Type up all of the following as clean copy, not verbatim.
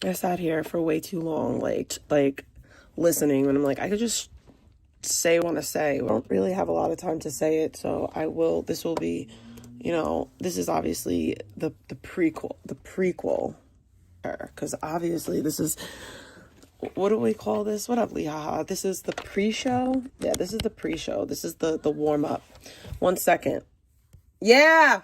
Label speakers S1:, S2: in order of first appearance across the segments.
S1: I sat here for way too long, like listening, and I'm like, I could just say what I want to say. I don't really have a lot of time to say it, so this will be, this is obviously the prequel, because obviously this is, what do we call this? What up, Leha? This is the pre-show? Yeah, this is the pre-show. This is the warm-up. 1 second. Yeah!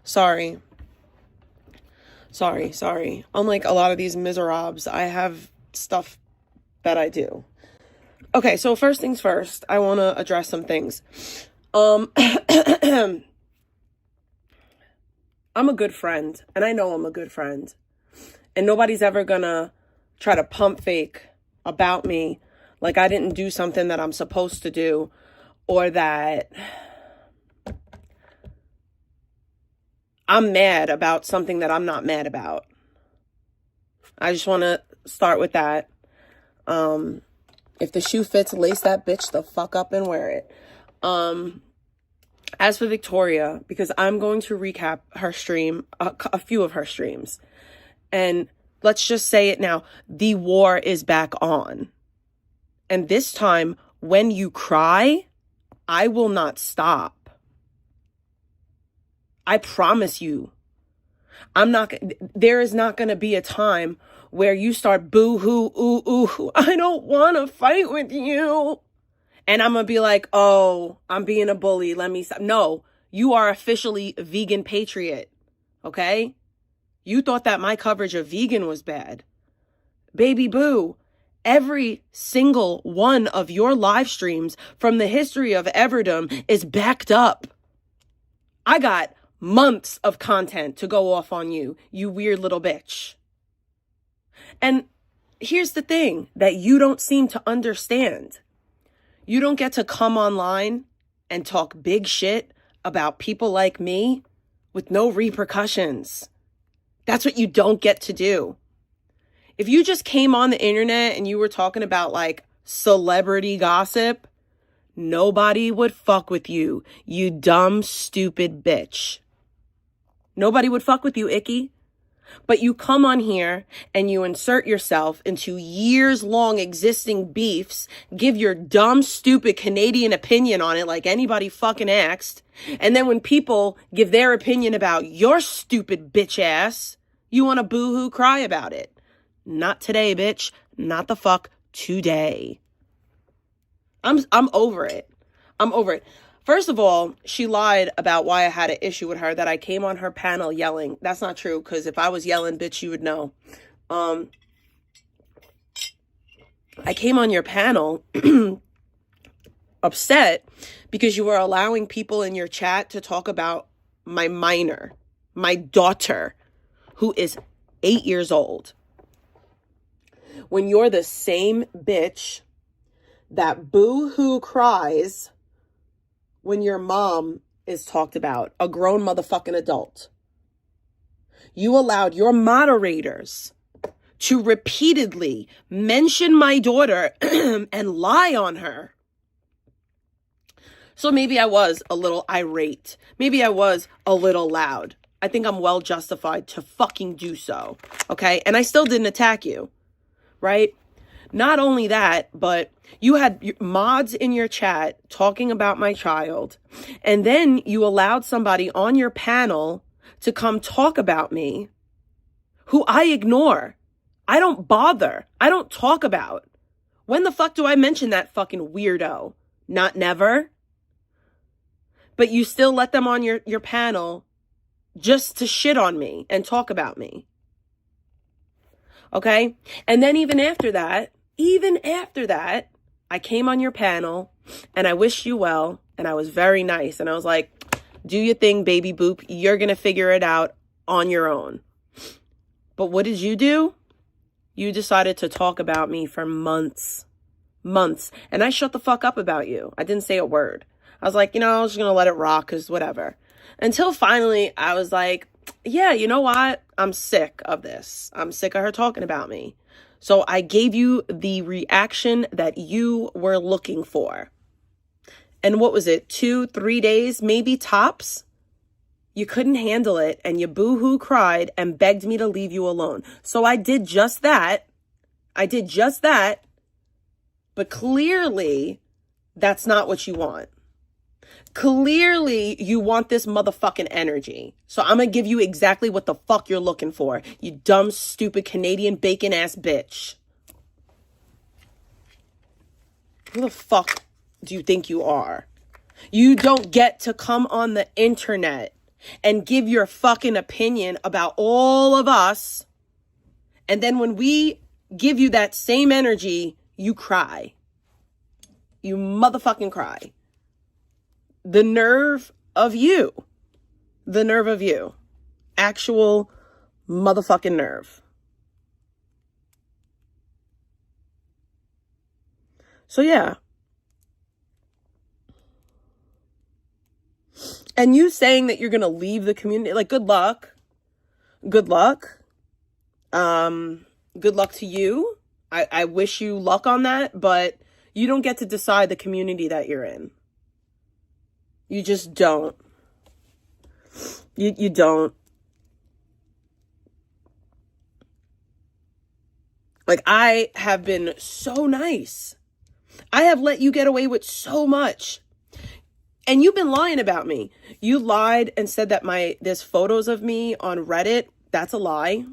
S1: Sorry. Unlike a lot of these miserables, I have stuff that I do. Okay, so first things first, I want to address some things. I'm a good friend, and I know I'm a good friend. And nobody's ever gonna try to pump fake about me like I didn't do something that I'm supposed to do, or that I'm mad about something that I'm not mad about. I just want to start with that. If the shoe fits, lace that bitch the fuck up and wear it. As for Victoria, because I'm going to recap her stream, a few of her streams. And let's just say it now. The war is back on. And this time, when you cry, I will not stop. I promise you. There is not going to be a time where you start boo-hoo, ooh, I don't want to fight with you. And I'm going to be like, oh, I'm being a bully. Let me stop. No, you are officially a vegan patriot. Okay? You thought that my coverage of vegan was bad. Baby boo. Every single one of your live streams from the history of Everdom is backed up. I got months of content to go off on you, you weird little bitch. And here's the thing that you don't seem to understand. You don't get to come online and talk big shit about people like me with no repercussions. That's what you don't get to do. If you just came on the internet and you were talking about like celebrity gossip, nobody would fuck with you, you dumb, stupid bitch. Nobody would fuck with you, Icky. But you come on here and you insert yourself into years-long existing beefs, give your dumb, stupid Canadian opinion on it like anybody fucking asked. And then when people give their opinion about your stupid bitch ass, you want to boo-hoo cry about it. Not today, bitch. Not the fuck today. I'm over it. I'm over it. First of all, she lied about why I had an issue with her, that I came on her panel yelling. That's not true, because if I was yelling, bitch, you would know. I came on your panel upset because you were allowing people in your chat to talk about my minor, my daughter, who is 8 years old. When you're the same bitch that boo-hoo cries when your mom is talked about, a grown motherfucking adult. you allowed your moderators to repeatedly mention my daughter and lie on her. So maybe I was a little irate. Maybe I was a little loud. I think I'm well justified to fucking do so. Okay? And I still didn't attack you. Right? Not only that, but you had mods in your chat talking about my child. And then you allowed somebody on your panel to come talk about me who I ignore. I don't bother. I don't talk about. When the fuck do I mention that fucking weirdo? Not never. But you still let them on your panel just to shit on me and talk about me. Okay? And then even after that, I came on your panel and I wished you well and I was very nice. And I was like, do your thing, baby boop. You're going to figure it out on your own. But what did you do? You decided to talk about me for months. And I shut the fuck up about you. I didn't say a word. I was like, I was just going to let it rock because whatever. Until finally I was like, yeah, you know what? I'm sick of this. I'm sick of her talking about me. So I gave you the reaction that you were looking for. And what was it? 2-3 days, maybe tops? You couldn't handle it and you boo-hoo cried and begged me to leave you alone. So I did just that. But clearly, that's not what you want. Clearly, you want this motherfucking energy. So I'm going to give you exactly what the fuck you're looking for. You dumb, stupid, Canadian bacon ass bitch. Who the fuck do you think you are? You don't get to come on the internet and give your fucking opinion about all of us. And then when we give you that same energy, you cry. You motherfucking cry. The nerve of you. The nerve of you. Actual motherfucking nerve. So yeah. And you saying that you're going to leave the community, like, good luck. Good luck. Good luck to you. I wish you luck on that, but you don't get to decide the community that you're in. You just don't. You don't. Like, I have been so nice. I have let you get away with so much. And you've been lying about me. You lied and said that there's photos of me on Reddit. That's a lie.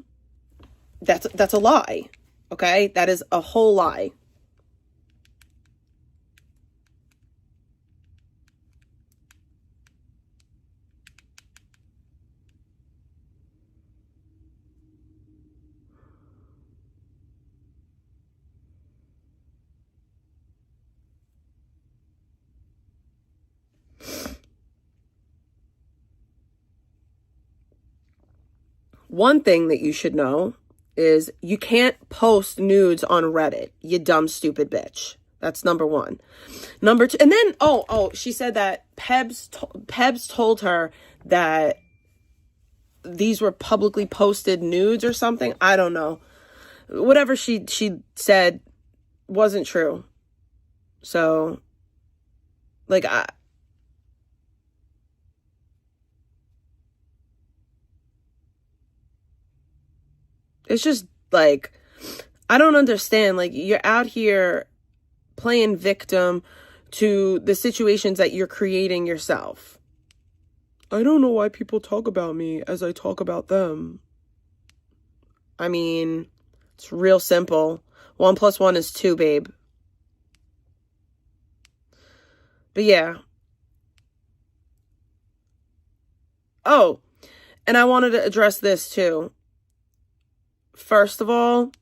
S1: That's a lie. Okay? That is a whole lie. One thing that you should know is you can't post nudes on Reddit, you dumb, stupid bitch. That's number one. Number two, and then, she said that Pebs told her that these were publicly posted nudes or something. I don't know. Whatever she said wasn't true. So, like, it's just, like, I don't understand. Like, you're out here playing victim to the situations that you're creating yourself. I don't know why people talk about me as I talk about them. I mean, it's real simple. 1 + 1 is 2, babe. But yeah. Oh, and I wanted to address this too. First of all,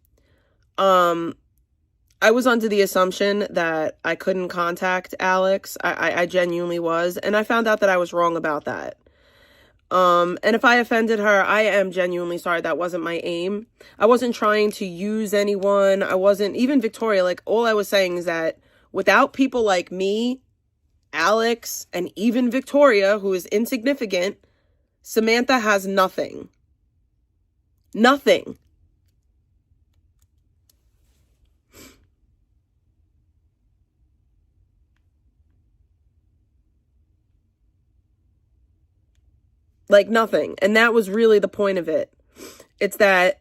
S1: I was under the assumption that I couldn't contact Alex. I genuinely was. And I found out that I was wrong about that. And if I offended her, I am genuinely sorry. That wasn't my aim. I wasn't trying to use anyone. I wasn't, even Victoria, like, all I was saying is that without people like me, Alex, and even Victoria, who is insignificant, Samantha has nothing. Nothing. Like nothing. And that was really the point of it. It's that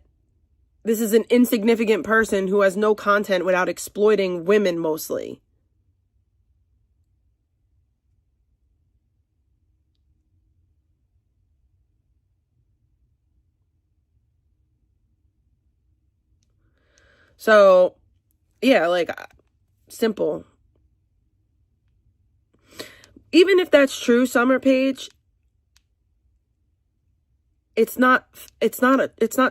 S1: this is an insignificant person who has no content without exploiting women mostly. So, yeah, like, simple. Even if that's true, Summer Page, it's not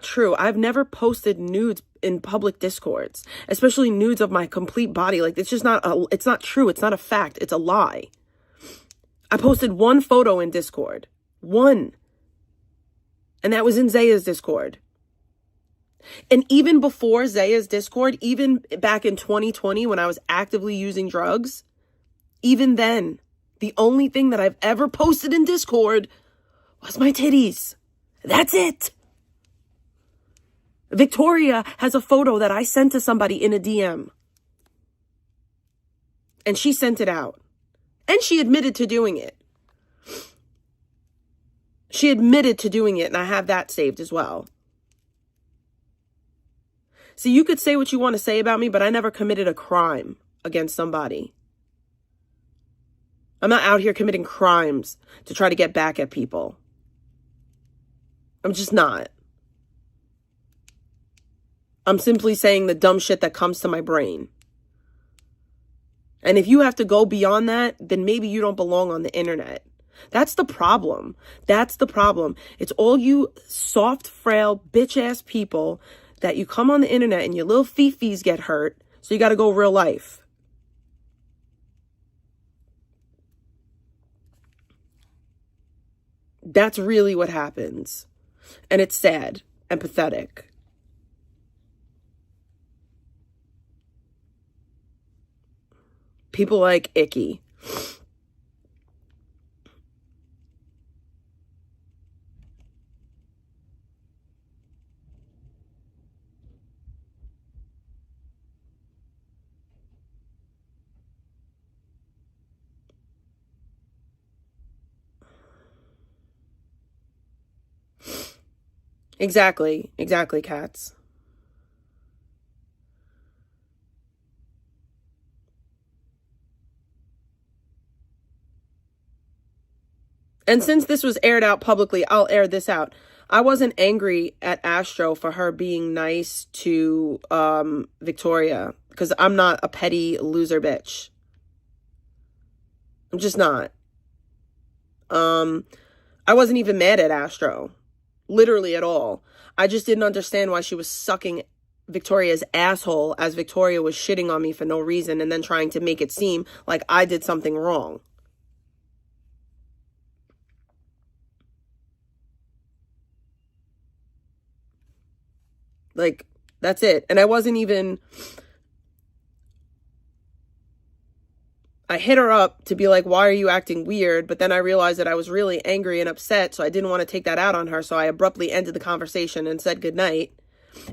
S1: true. I've never posted nudes in public discords, especially nudes of my complete body. Like, it's just it's not true. It's not a fact. It's a lie. I posted one photo in Discord. One. And that was in Zaya's Discord. And even before Zaya's Discord, even back in 2020 when I was actively using drugs, even then, the only thing that I've ever posted in Discord was my titties. That's it. Victoria has a photo that I sent to somebody in a DM. And she sent it out. And she admitted to doing it. She admitted to doing it, and I have that saved as well. See, you could say what you want to say about me, but I never committed a crime against somebody. I'm not out here committing crimes to try to get back at people. I'm just not. I'm simply saying the dumb shit that comes to my brain. And if you have to go beyond that, then maybe you don't belong on the internet. That's the problem. That's the problem. It's all you soft, frail, bitch-ass people that you come on the internet and your little fifis get hurt, so you got to go real life. That's really what happens. And it's sad and pathetic. People like Icky. Exactly, cats. And since this was aired out publicly, I'll air this out. I wasn't angry at Astro for her being nice to Victoria, because I'm not a petty loser bitch. I'm just not. I wasn't even mad at Astro. Literally at all. I just didn't understand why she was sucking Victoria's asshole as Victoria was shitting on me for no reason and then trying to make it seem like I did something wrong. Like, that's it. And I wasn't even... I hit her up to be like, why are you acting weird? But then I realized that I was really angry and upset, so I didn't want to take that out on her. So I abruptly ended the conversation and said goodnight.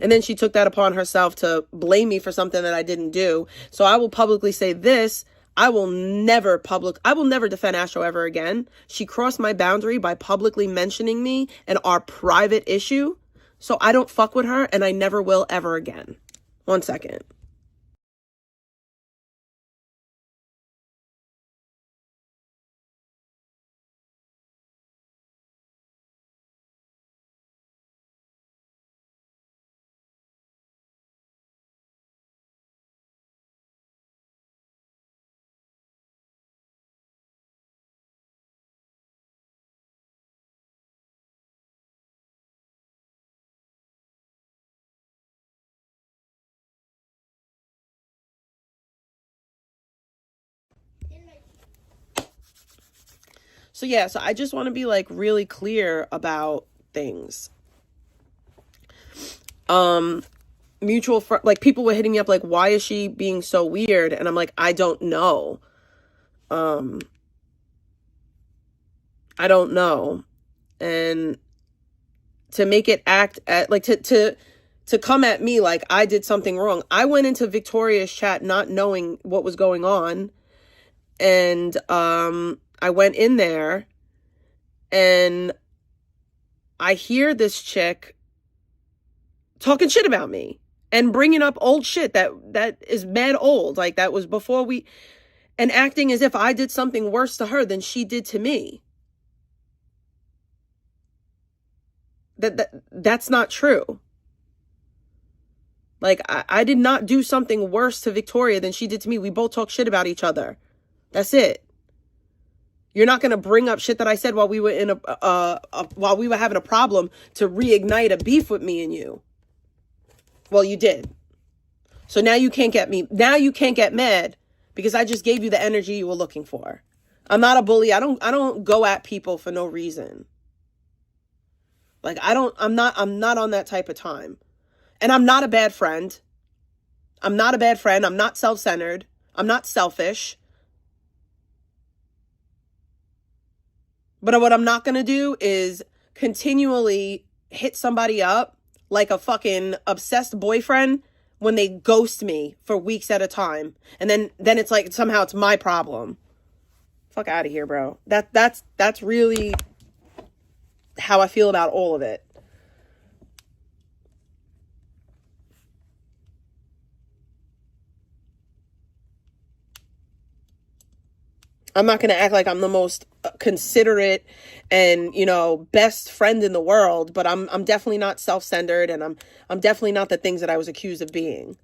S1: And then she took that upon herself to blame me for something that I didn't do. So I will publicly say this. I will never defend Astro ever again. She crossed my boundary by publicly mentioning me and our private issue. So I don't fuck with her, and I never will ever again. 1 second. So yeah, so I just want to be like really clear about things. Like people were hitting me up like, why is she being so weird? And I'm like, I don't know. I don't know. And to make it act at like to come at me like I did something wrong. I went into Victoria's chat not knowing what was going on. And I went in there and I hear this chick talking shit about me and bringing up old shit that is mad old. Like that was before we, and acting as if I did something worse to her than she did to me. That's not true. Like I did not do something worse to Victoria than she did to me. We both talk shit about each other. That's it. You're not going to bring up shit that I said while we were in while we were having a problem to reignite a beef with me and you. Well, you did. So now you can't get me. Now you can't get mad because I just gave you the energy you were looking for. I'm not a bully. I don't go at people for no reason. Like I'm not on that type of time. And I'm not a bad friend. I'm not a bad friend. I'm not self-centered. I'm not selfish. But what I'm not going to do is continually hit somebody up like a fucking obsessed boyfriend when they ghost me for weeks at a time. And then it's like somehow it's my problem. Fuck out of here, bro. That's really how I feel about all of it. I'm not going to act like I'm the most considerate and, best friend in the world, but I'm definitely not self-centered, and I'm definitely not the things that I was accused of being.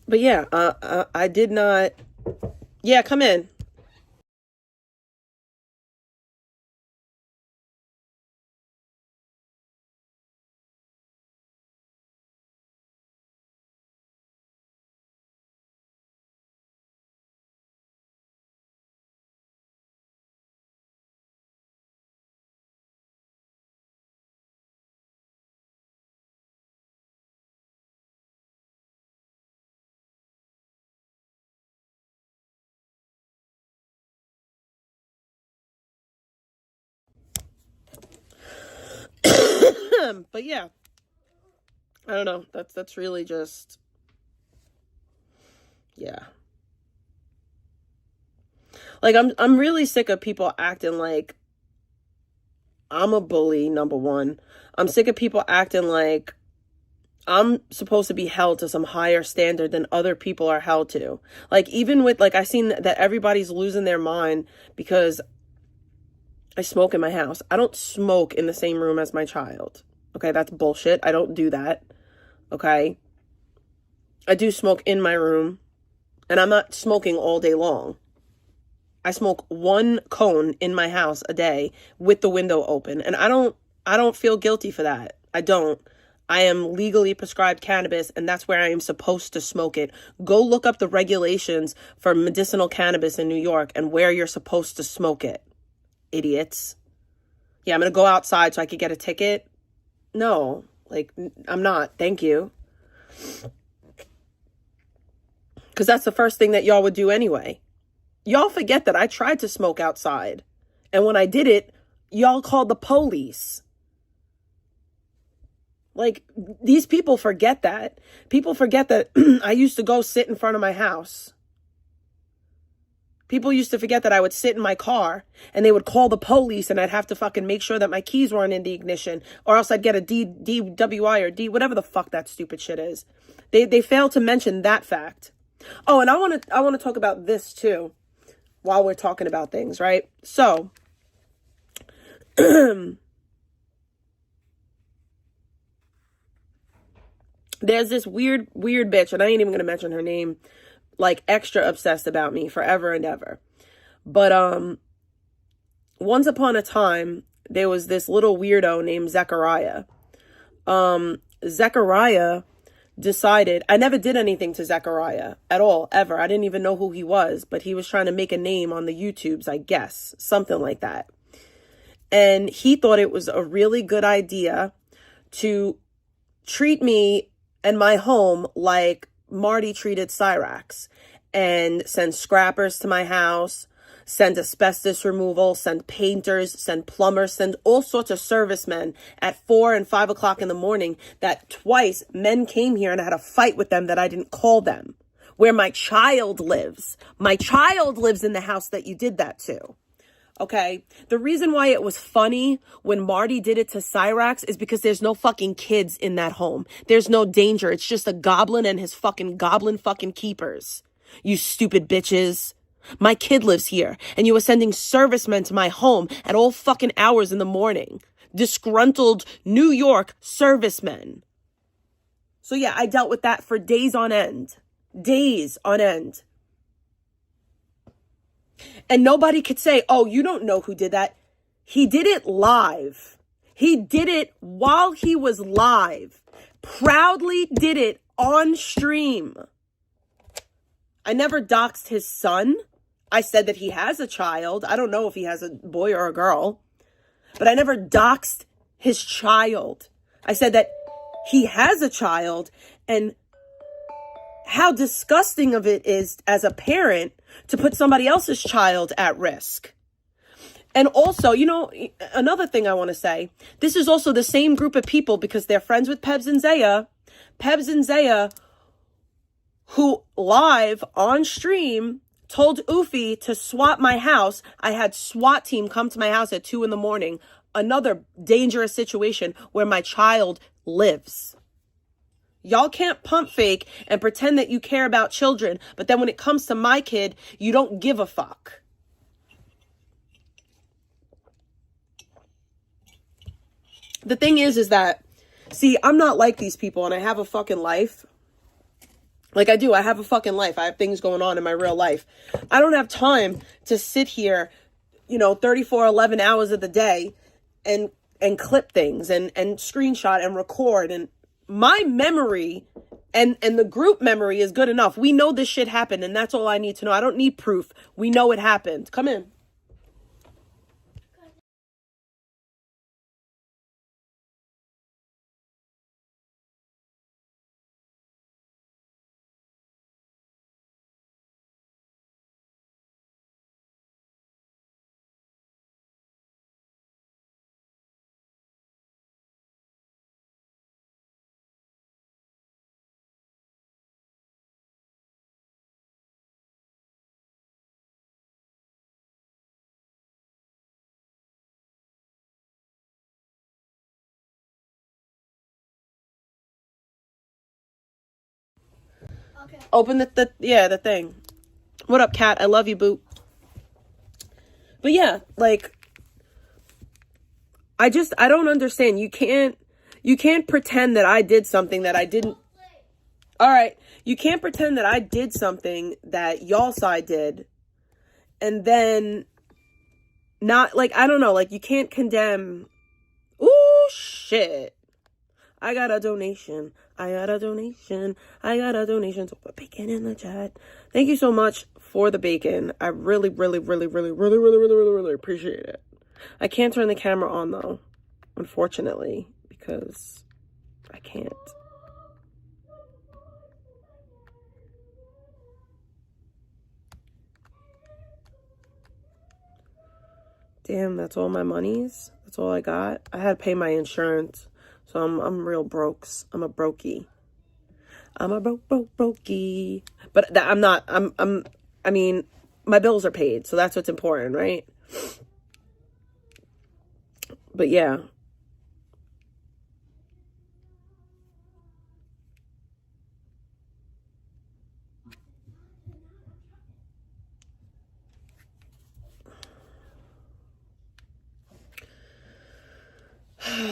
S1: But yeah, I did not. Yeah, come in. But yeah, I don't know. That's really just, yeah. Like I'm really sick of people acting like I'm a bully, number one. I'm sick of people acting like I'm supposed to be held to some higher standard than other people are held to. Like, even with, like, I seen that everybody's losing their mind because I smoke in my house. I don't smoke in the same room as my child. Okay, that's bullshit. I don't do that. Okay? I do smoke in my room, and I'm not smoking all day long. I smoke one cone in my house a day with the window open, and I don't feel guilty for that. I don't. I am legally prescribed cannabis, and that's where I am supposed to smoke it. Go look up the regulations for medicinal cannabis in New York and where you're supposed to smoke it. Idiots. Yeah, I'm going to go outside so I could get a ticket. No, like, I'm not. Thank you. Because that's the first thing that y'all would do anyway. Y'all forget that I tried to smoke outside. And when I did it, y'all called the police. Like, these people forget that. People forget that I used to go sit in front of my house. People used to forget that I would sit in my car and they would call the police and I'd have to fucking make sure that my keys weren't in the ignition, or else I'd get a DWI or D, whatever the fuck that stupid shit is. They fail to mention that fact. Oh, and I want to talk about this too while we're talking about things, right? So, there's this weird bitch, and I ain't even going to mention her name, like extra obsessed about me forever and ever. But, once upon a time, there was this little weirdo named Zechariah. Zechariah decided, I never did anything to Zechariah at all, ever. I didn't even know who he was, but he was trying to make a name on the YouTubes, I guess, something like that. And he thought it was a really good idea to treat me and my home like Marty treated Cyrax, and send scrappers to my house, send asbestos removal, send painters, send plumbers, send all sorts of servicemen at 4 and 5 o'clock in the morning, that twice men came here and I had a fight with them that I didn't call them, where my child lives. My child lives in the house that you did that to. Okay, the reason why it was funny when Marty did it to Cyrax is because there's no fucking kids in that home. There's no danger. It's just a goblin and his fucking goblin fucking keepers. You stupid bitches. My kid lives here, and you were sending servicemen to my home at all fucking hours in the morning. Disgruntled New York servicemen. So yeah, I dealt with that for days on end. Days on end. And nobody could say, oh, you don't know who did that. He did it live. He did it while he was live. Proudly did it on stream. I never doxed his son. I said that he has a child. I don't know if he has a boy or a girl. But I never doxed his child. I said that he has a child, and how disgusting of it is as a parent to put somebody else's child at risk. And also, you know, another thing I want to say, this is also the same group of people, because they're friends with Pebs and Zaya. Pebs and Zaya, who live on stream told Oofy to swap my house. I had SWAT team come to my house at 2 a.m. Another dangerous situation where my child lives. Y'all can't pump fake and pretend that you care about children, but then when it comes to my kid, you don't give a fuck. The thing is that, see, I'm not like these people, and I have a fucking life. Like I do, I have a fucking life. I have things going on in my real life. I don't have time to sit here, 11 hours of the day and clip things and screenshot and record. And my memory and the group memory is good enough. We know this shit happened, and that's all I need to know. I don't need proof. We know it happened. Come in.
S2: Okay.
S1: Open the thing. What up, cat? I love you, boo. But yeah, like, I don't understand. You can't pretend that I did something that I didn't. All right. You can't pretend that I did something that y'all side did, and then not, like, I don't know, like, you can't condemn. Ooh, shit. I got a donation. I got a donation. So put bacon in the chat. Thank you so much for the bacon. I really, really, really, really, really, really, really, really, really appreciate it. I can't turn the camera on though, unfortunately, because I can't. Damn, that's all my monies. That's all I got. I had to pay my insurance. So I'm real brokes. I'm a brokey. I'm a brokey. But I mean, my bills are paid, so that's what's important, right? But yeah.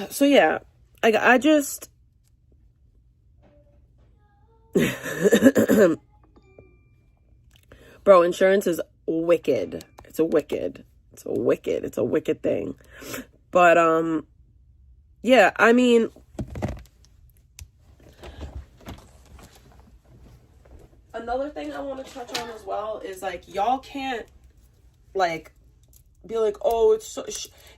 S1: So yeah, I just bro, insurance is wicked. It's a wicked. It's a wicked thing. But, yeah, I mean, another thing I want to touch on as well is, like, y'all can't, like, be like, oh, it's so...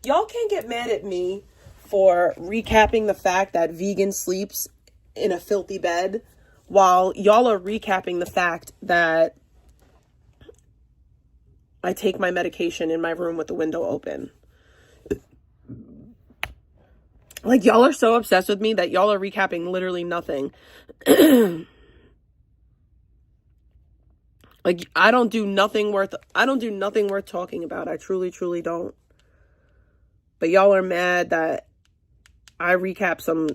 S1: Y'all can't get mad at me for recapping the fact that vegan sleeps in a filthy bed while y'all are recapping the fact that I take my medication in my room with the window open. Like, y'all are so obsessed with me that y'all are recapping literally nothing. Like, I don't do nothing worth talking about. I truly, truly don't. But y'all are mad that I recap some,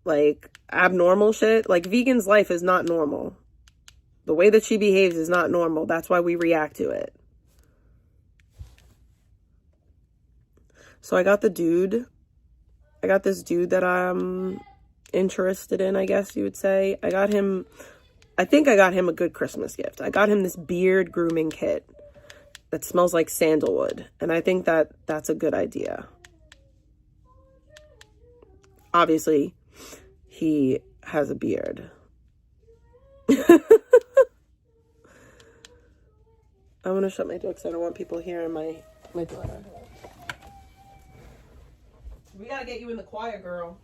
S1: like, abnormal shit. Like, Vegan's life is not normal. The way that she behaves is not normal. That's why we react to it. So I got this dude that I'm interested in, I guess you would say. I think I got him a good Christmas gift. I got him this beard grooming kit that smells like sandalwood. And I think that that's a good idea. Obviously, he has a beard. I'm going to shut my door because I don't want people hearing my daughter. We got to get you in the choir, girl.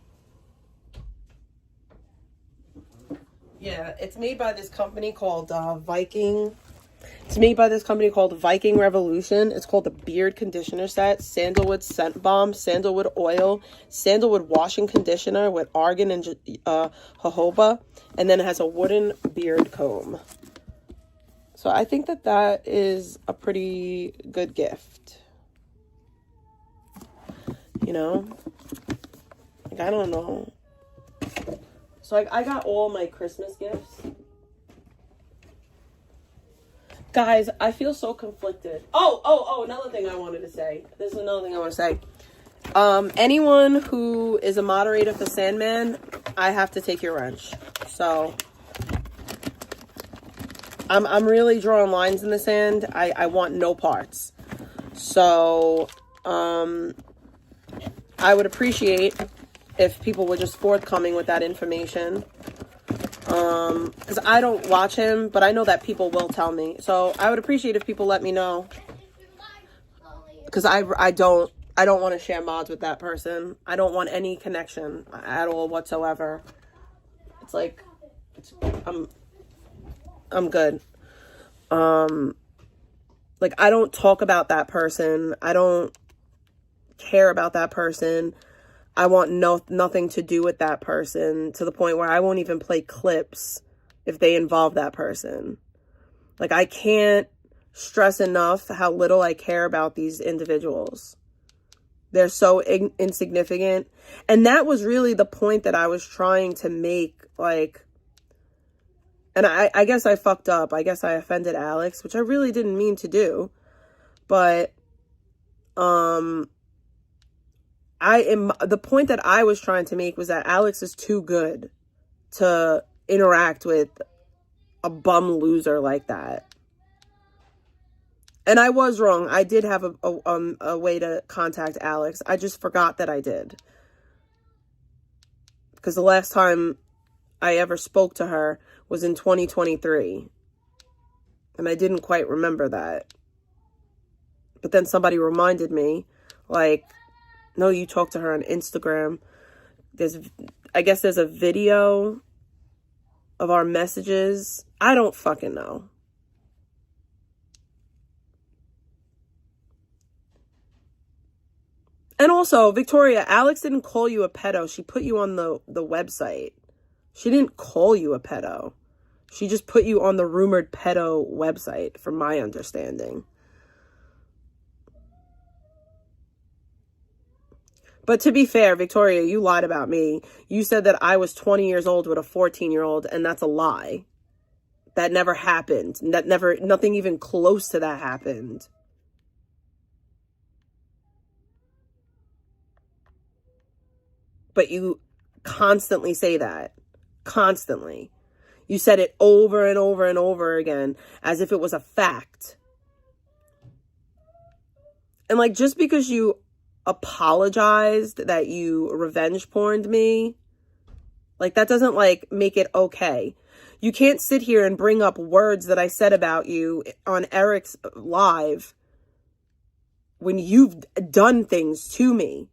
S1: Yeah, it's made by this company called Viking. It's made by this company called Viking Revolution. It's called the Beard Conditioner Set, Sandalwood Scent Bomb, Sandalwood Oil, Sandalwood Washing Conditioner with argan and jojoba, and then it has a wooden beard comb. So I think that is a pretty good gift. You know? Like, I don't know. So, like, I got all my Christmas gifts. Guys, I feel so conflicted. Oh, another thing I wanted to say. This is another thing I want to say. Anyone who is a moderator for Sandman, I have to take your wrench. So, I'm really drawing lines in the sand. I want no parts. So, I would appreciate if people were just forthcoming with that information. Because I don't watch him, but I know that people will tell me. So I would appreciate if people let me know. Because I don't want to share mods with that person. I don't want any connection at all whatsoever. It's like, I'm good. Like, I don't talk about that person. I don't care about that person. I want nothing to do with that person, to the point where I won't even play clips if they involve that person. Like, I can't stress enough how little I care about these individuals. They're so insignificant. And that was really the point that I was trying to make. Like, and I guess I fucked up. I guess I offended Alex, which I really didn't mean to do. But, the point that I was trying to make was that Alex is too good to interact with a bum loser like that. And I was wrong. I did have a way to contact Alex. I just forgot that I did. Because the last time I ever spoke to her was in 2023. And I didn't quite remember that. But then somebody reminded me, like, no, you talked to her on Instagram. I guess there's a video of our messages. I don't fucking know. And also, Victoria, Alex didn't call you a pedo. She put you on the website. She didn't call you a pedo. She just put you on the rumored pedo website, from my understanding. But to be fair, Victoria, you lied about me. You said that I was 20 years old with a 14-year-old, and that's a lie. That never happened. Nothing even close to that happened. But you constantly say that. Constantly. You said it over and over and over again, as if it was a fact. And like, just because you apologized that you revenge porned me, like, that doesn't like make it okay. You can't sit here and bring up words that I said about you on Eric's live when you've done things to me.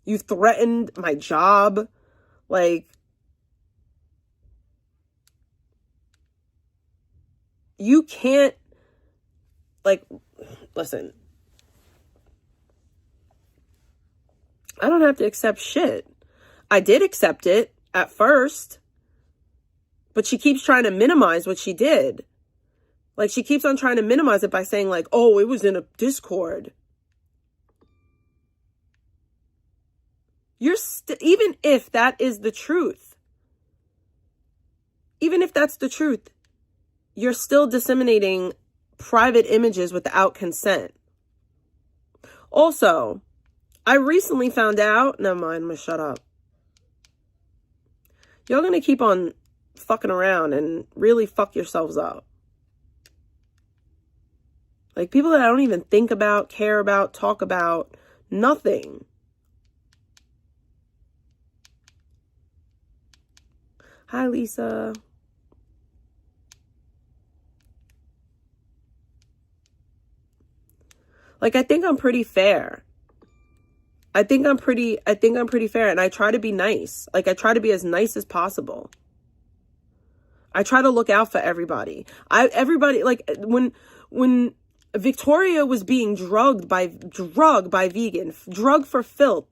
S1: You threatened my job. Like, you can't, like, listen. I don't have to accept shit. I did accept it at first, but she keeps trying to minimize what she did. Like, she keeps on trying to minimize it by saying, like, oh, it was in a Discord. You're even if that is the truth, even if that's the truth, you're still disseminating private images without consent. Also, I recently found out, never mind, I'm gonna shut up. Y'all gonna keep on fucking around and really fuck yourselves up. Like, people that I don't even think about, care about, talk about, nothing. Hi, Lisa. Like, I think I'm pretty fair. I think I'm pretty fair, and I try to be nice. Like, I try to be as nice as possible. I try to look out for everybody. Everybody, like, when Victoria was being drugged by vegan, drugged for filth,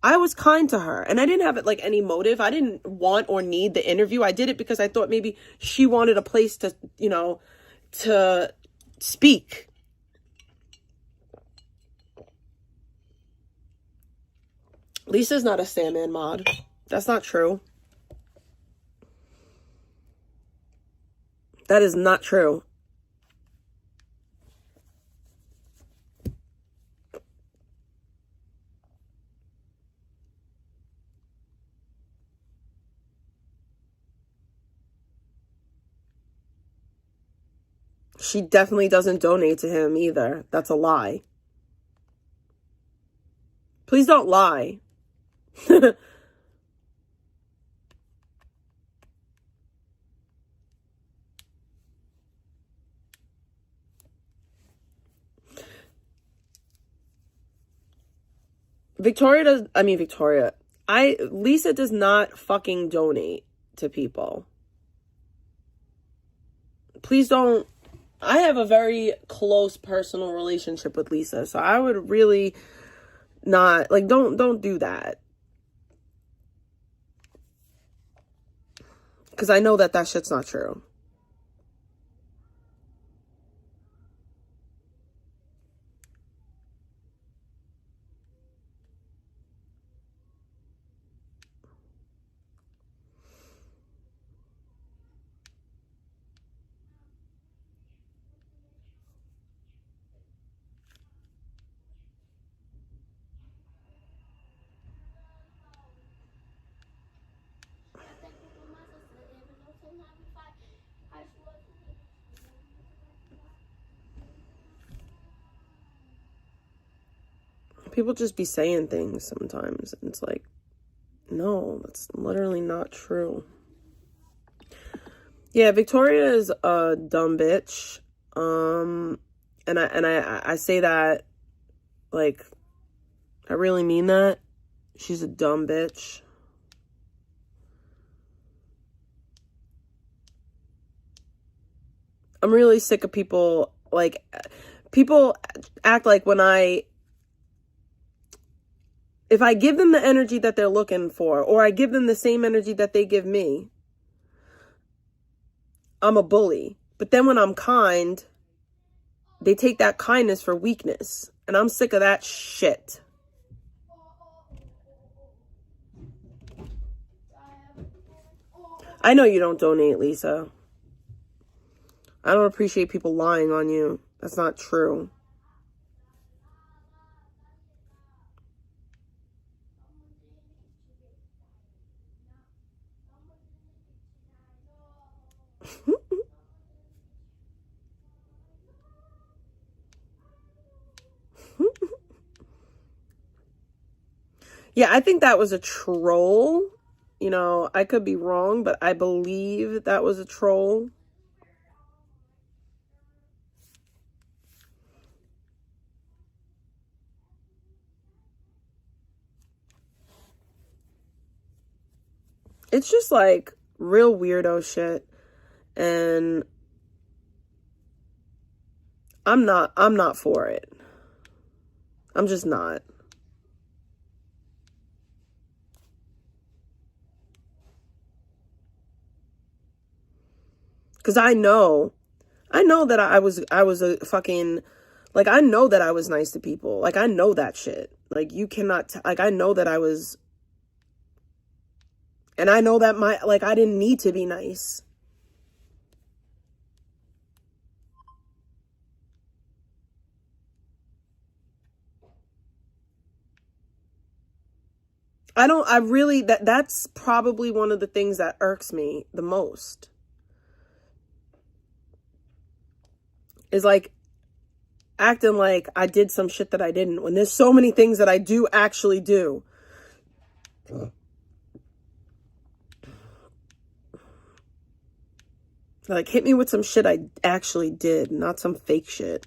S1: I was kind to her, and I didn't have it like any motive. I didn't want or need the interview. I did it because I thought maybe she wanted a place to, you know, to speak. Lisa's not a Sandman mod. That's not true. That is not true. She definitely doesn't donate to him either. That's a lie. Please don't lie. Lisa does not fucking donate to people. Please don't. I have a very close personal relationship with Lisa, so I would really not, like, don't do that. Because I know that shit's not true. People just be saying things sometimes, and it's like, no, that's literally not true. Yeah, Victoria is a dumb bitch. And I say that, like, I really mean that. She's a dumb bitch. I'm really sick of people, like, people act like if I give them the energy that they're looking for, or I give them the same energy that they give me, I'm a bully. But then when I'm kind, they take that kindness for weakness. And I'm sick of that shit. I know you don't donate, Lisa. I don't appreciate people lying on you. That's not true. Yeah, I think that was a troll. You know, I could be wrong, but I believe that was a troll. It's just like real weirdo shit. And I'm not for it. I'm just not. Cause I know that I was a fucking, like, I know that I was nice to people. Like, I know that shit. Like, you cannot, like, I know that I was, and I know that I didn't need to be nice. That's probably one of the things that irks me the most. Is like acting like I did some shit that I didn't, when there's so many things that I do actually do. Like, hit me with some shit I actually did, not some fake shit.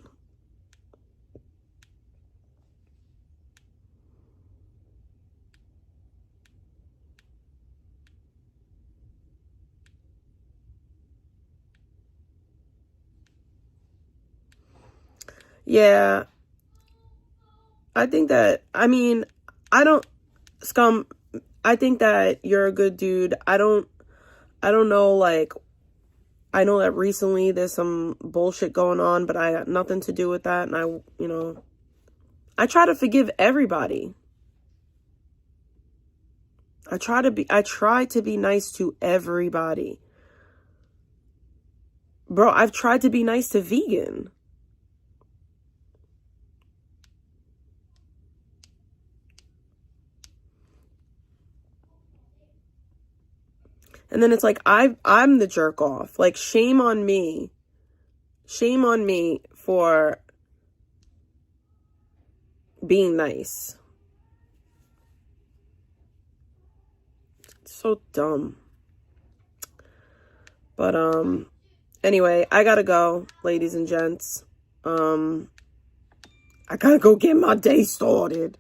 S1: Yeah. I think that, I mean, I don't, Scum, I think that you're a good dude. I don't know, like, I know that recently there's some bullshit going on, but I got nothing to do with that. And I try to forgive everybody. I try to be nice to everybody. Bro, I've tried to be nice to vegan. And then it's like, I'm the jerk off. Like, shame on me. Shame on me for being nice. It's so dumb. But, anyway, I gotta go, ladies and gents. I gotta go get my day started.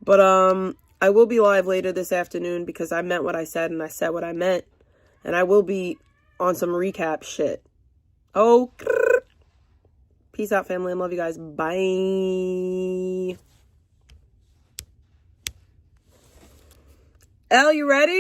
S1: But, I will be live later this afternoon because I meant what I said and I said what I meant. And I will be on some recap shit. Oh, peace out, family. I love you guys. Bye. Elle, you ready?